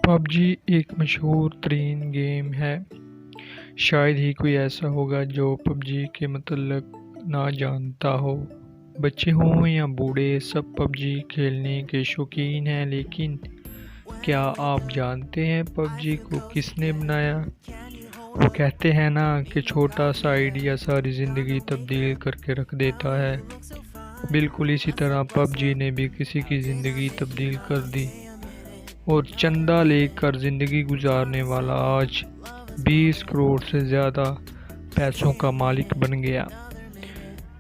Pub جی ایک مشہور ترین game ہے۔ شاید ہی کوئی ایسا ہوگا جو پب جی کے متعلق نہ جانتا ہو۔ بچے ہوں یا بوڑھے سب پب جی کھیلنے کے شوقین ہیں، لیکن کیا آپ جانتے ہیں پب جی کو کس نے بنایا؟ وہ کہتے ہیں نا کہ چھوٹا سا آئیڈیا ساری زندگی تبدیل کر کے رکھ دیتا ہے۔ بالکل اسی طرح پب جی نے بھی کسی کی زندگی تبدیل کر دی، اور چندہ لے کر زندگی گزارنے والا آج 20 کروڑ سے زیادہ پیسوں کا مالک بن گیا۔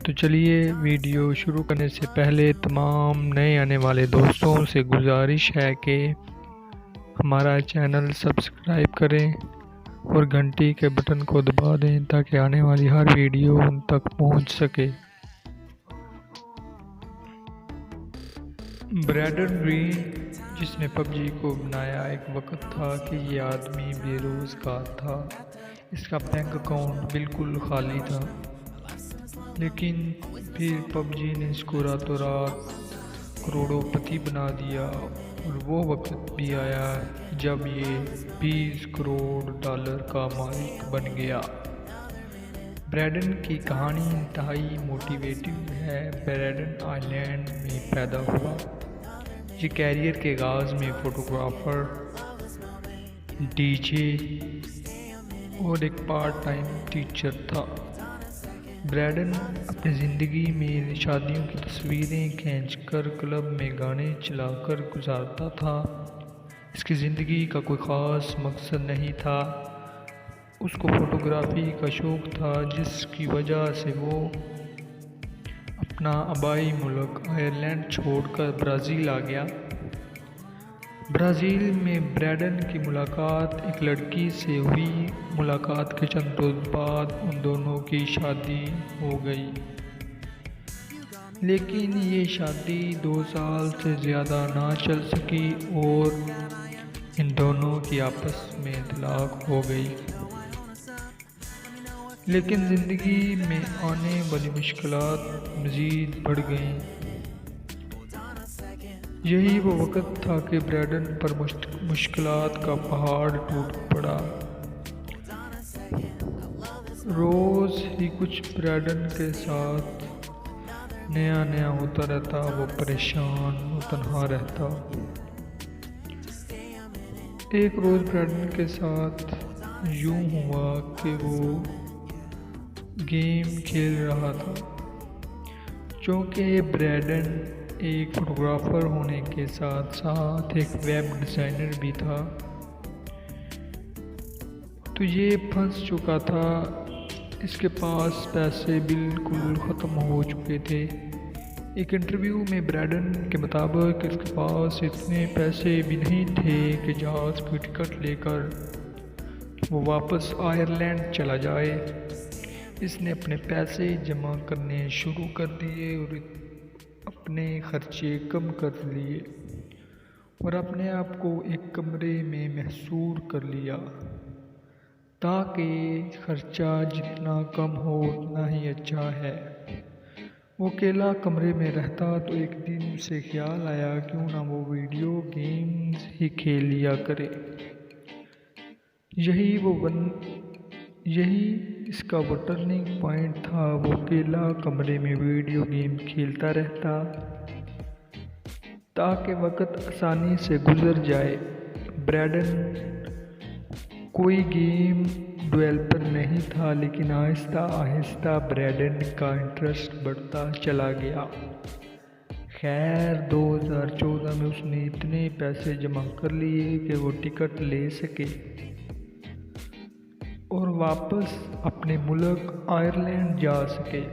تو چلیے، ویڈیو شروع کرنے سے پہلے تمام نئے آنے والے دوستوں سے گزارش ہے کہ ہمارا چینل سبسکرائب کریں اور گھنٹی کے بٹن کو دبا دیں تاکہ آنے والی ہر ویڈیو ان تک پہنچ سکے۔ برینڈن گرین، جس نے پب جی کو بنایا، ایک وقت تھا کہ یہ آدمی بے روزگار تھا۔ اس کا بینک اکاؤنٹ بالکل خالی تھا، لیکن پھر پب جی نے اس کو راتوں رات کروڑوں پتی بنا دیا، اور وہ وقت بھی آیا جب یہ 20 کروڑ ڈالر کا مالک بن گیا۔ برینڈن کی کہانی انتہائی موٹیویٹنگ ہے۔ برینڈن آئرلینڈ میں پیدا ہوا۔ یہ کیریئر کے آغاز میں فوٹوگرافر، ڈی جے اور ایک پارٹ ٹائم ٹیچر تھا۔ برینڈن اپنی زندگی میں شادیوں کی تصویریں کھینچ کر کلب میں گانے چلا کر گزارتا تھا۔ اس کی زندگی کا کوئی خاص مقصد نہیں تھا، اس کو فوٹوگرافی کا شوق تھا، جس کی وجہ سے وہ اپنا آبائی ملک آئرلینڈ چھوڑ کر برازیل آ گیا۔ برازیل میں برینڈن کی ملاقات ایک لڑکی سے ہوئی۔ ملاقات کے چند روز بعد ان دونوں کی شادی ہو گئی، لیکن یہ شادی 2 سال سے زیادہ نہ چل سکی اور ان دونوں کی آپس میں طلاق ہو گئی۔ لیکن زندگی میں آنے والی مشکلات مزید بڑھ گئیں۔ یہی وہ وقت تھا کہ برینڈن پر مشکلات کا پہاڑ ٹوٹ پڑا۔ روز ہی کچھ برینڈن کے ساتھ نیا ہوتا رہتا، وہ پریشان اور تنہا رہتا۔ ایک روز برینڈن کے ساتھ یوں ہوا کہ وہ گیم کھیل رہا تھا۔ چونکہ برینڈن ایک فوٹوگرافر ہونے کے ساتھ ساتھ ایک ویب ڈیزائنر بھی تھا، تو یہ پھنس چکا تھا۔ اس کے پاس پیسے بالکل ختم ہو چکے تھے۔ ایک انٹرویو میں برینڈن کے مطابق اس کے پاس اتنے پیسے بھی نہیں تھے کہ جہاز کی ٹکٹ لے کر وہ واپس آئرلینڈ چلا جائے۔ اس نے اپنے پیسے جمع کرنے شروع کر دیے اور اپنے خرچے کم کر لیے، اور اپنے آپ کو ایک کمرے میں محصور کر لیا تاکہ خرچہ جتنا کم ہو اتنا ہی اچھا ہے۔ وہ اکیلا کمرے میں رہتا تو ایک دن اسے خیال آیا کیوں نہ وہ ویڈیو گیمز ہی کھیل لیا کرے۔ یہی اس کا وہ ٹرننگ پوائنٹ تھا۔ وہ اکیلا کمرے میں ویڈیو گیم کھیلتا رہتا تاکہ وقت آسانی سے گزر جائے۔ برینڈن کوئی گیم ڈیولپر نہیں تھا، لیکن آہستہ آہستہ برینڈن کا انٹرسٹ بڑھتا چلا گیا۔ خیر، 2014 میں اس نے اتنے پیسے جمع کر لیے کہ وہ ٹکٹ لے سکے اور واپس اپنے ملک آئرلینڈ جا سکے۔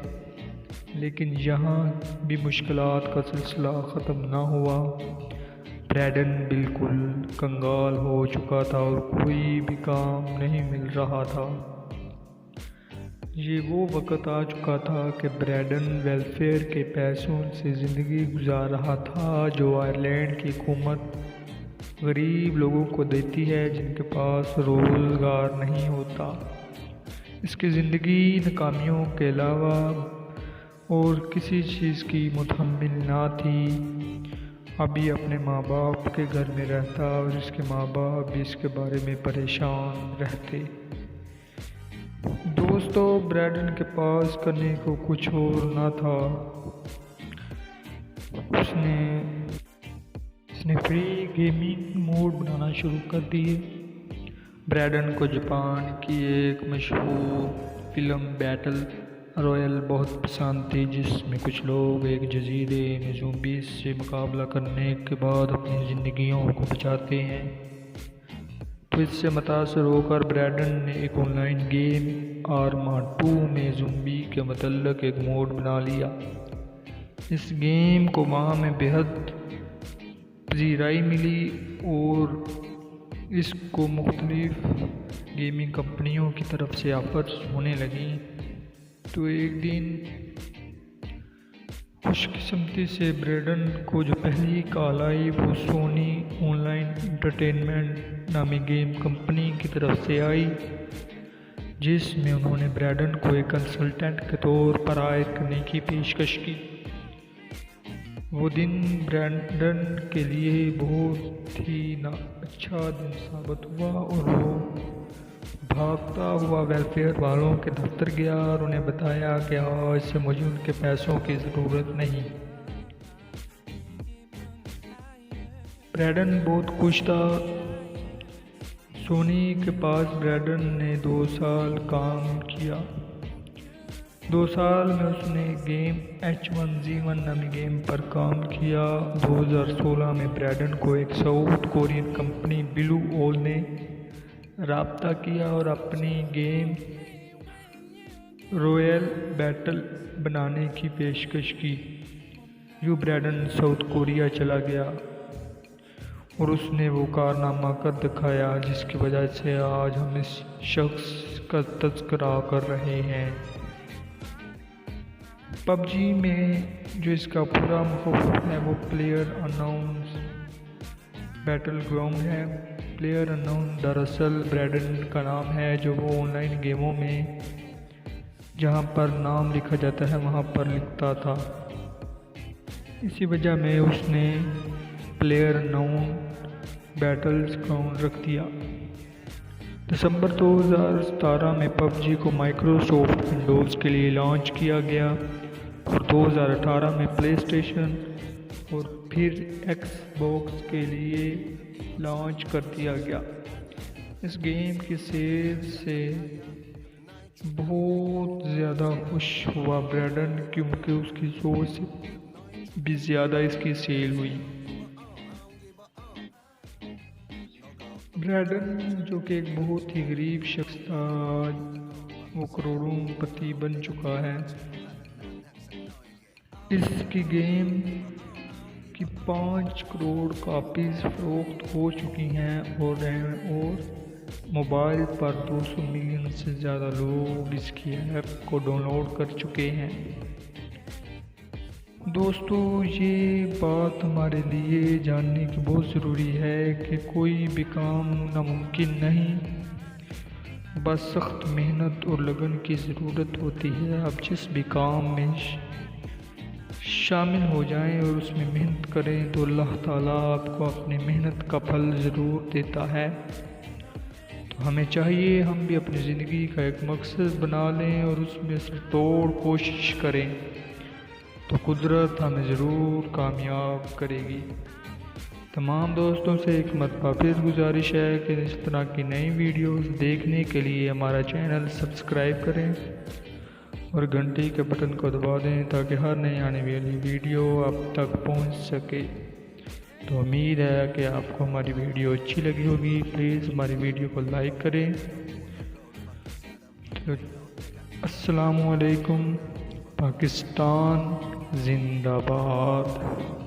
لیکن یہاں بھی مشکلات کا سلسلہ ختم نہ ہوا۔ برینڈن بالکل کنگال ہو چکا تھا اور کوئی بھی کام نہیں مل رہا تھا۔ یہ وہ وقت آ چکا تھا کہ برینڈن ویلفیئر کے پیسوں سے زندگی گزار رہا تھا، جو آئرلینڈ کی حکومت غریب لوگوں کو دیتی ہے جن کے پاس روزگار نہیں ہوتا۔ اس کی زندگی ناکامیوں کے علاوہ اور کسی چیز کی متحمل نہ تھی۔ ابھی اپنے ماں باپ کے گھر میں رہتا اور اس کے ماں باپ بھی اس کے بارے میں پریشان رہتے۔ دوستو، بریڈن کے پاس کرنے کو کچھ اور نہ تھا۔ اس نے فری گیمنگ موڈ بنانا شروع کر دیے۔ بریڈن کو جاپان کی ایک مشہور فلم بیٹل رویل بہت پسند تھی، جس میں کچھ لوگ ایک جزیرے میں زومبیز سے مقابلہ کرنے کے بعد اپنی زندگیوں کو بچاتے ہیں۔ تو اس سے متاثر ہو کر بریڈن نے ایک آن لائن گیم آرما 2 میں زومبی کے متعلق ایک موڈ بنا لیا۔ اس گیم کو وہاں میں بہت پذیرائی ملی اور اس کو مختلف گیمنگ کمپنیوں کی طرف سے آفرز ہونے لگیں۔ تو ایک دن خوش قسمتی سے بریڈن کو جو پہلی کال آئی وہ سونی آن لائن انٹرٹینمنٹ نامی گیم کمپنی کی طرف سے آئی، جس میں انہوں نے بریڈن کو ایک کنسلٹنٹ کے طور پر عائد کرنے کی پیشکش کی۔ وہ دن بریڈن کے لیے بہت ہی اچھا دن ثابت ہوا اور وہ بھاگتا ہوا ویلفیئر والوں کے دفتر گیا اور انہیں بتایا کہ آج سے مجھے ان کے پیسوں کی ضرورت نہیں۔ بریڈن بہت خوش تھا۔ سونی کے پاس بریڈن نے 2 سال کام کیا۔ 2 سال میں اس نے گیم H1Z1 نامی گیم پر کام کیا۔ 2016 میں بریڈن کو ایک ساؤتھ کورین کمپنی بلو اول نے رابطہ کیا اور اپنی گیم رویل بیٹل بنانے کی پیشکش کی۔ یوں بریڈن ساؤتھ کوریا چلا گیا اور اس نے وہ کارنامہ کر دکھایا جس کی وجہ سے آج ہم اس شخص کا تذکرہ کر رہے ہیں۔ PUBG میں جو اس کا پورا مخفف ہے وہ پلیئر اناؤنس بیٹل گراؤنڈ ہے۔ پلیئر انون دراصل بریڈن کا نام ہے، جو وہ آن لائن گیموں میں جہاں پر نام لکھا جاتا ہے وہاں پر لکھتا تھا۔ اسی وجہ میں اس نے پلیئر انون بیٹلز گراؤنڈ رکھ دیا۔ دسمبر 2017 میں PUBG کو مائیکروسافٹ ونڈوز کے لیے لانچ کیا گیا اور 2018 میں پلے اسٹیشن اور پھر ایکس باکس کے لیے لانچ کر دیا گیا۔ اس گیم کی سیل سے بہت زیادہ خوش ہوا بریڈن، کیونکہ اس کی سوچ سے بھی زیادہ اس کی سیل ہوئی۔ بریڈن جو کہ ایک بہت ہی غریب شخص تھا، وہ کروڑوں پتی بن چکا ہے۔ اس کی گیم کی 5 کروڑ کاپیز فروخت ہو چکی ہیں اور موبائل پر 200 ملین سے زیادہ لوگ اس کی ایپ کو ڈاؤن لوڈ کر چکے ہیں۔ دوستو، یہ بات ہمارے لیے جاننے کی بہت ضروری ہے کہ کوئی بھی کام ناممکن نہیں، بس سخت محنت اور لگن کی ضرورت ہوتی ہے۔ آپ جس بھی کام میں شامل ہو جائیں اور اس میں محنت کریں تو اللہ تعالیٰ آپ کو اپنی محنت کا پھل ضرور دیتا ہے۔ تو ہمیں چاہیے ہم بھی اپنی زندگی کا ایک مقصد بنا لیں اور اس میں سے توڑ کوشش کریں، تو قدرت ہمیں ضرور کامیاب کرے گی۔ تمام دوستوں سے ایک مرتبہ پھر گزارش ہے کہ اس طرح کی نئی ویڈیوز دیکھنے کے لیے ہمارا چینل سبسکرائب کریں اور گھنٹی کے بٹن کو دبا دیں تاکہ ہر نئی آنے والی ویڈیو آپ تک پہنچ سکے۔ تو امید ہے کہ آپ کو ہماری ویڈیو اچھی لگی ہوگی۔ پلیز ہماری ویڈیو کو لائک کریں۔ السلام علیکم۔ پاکستان زندہ باد۔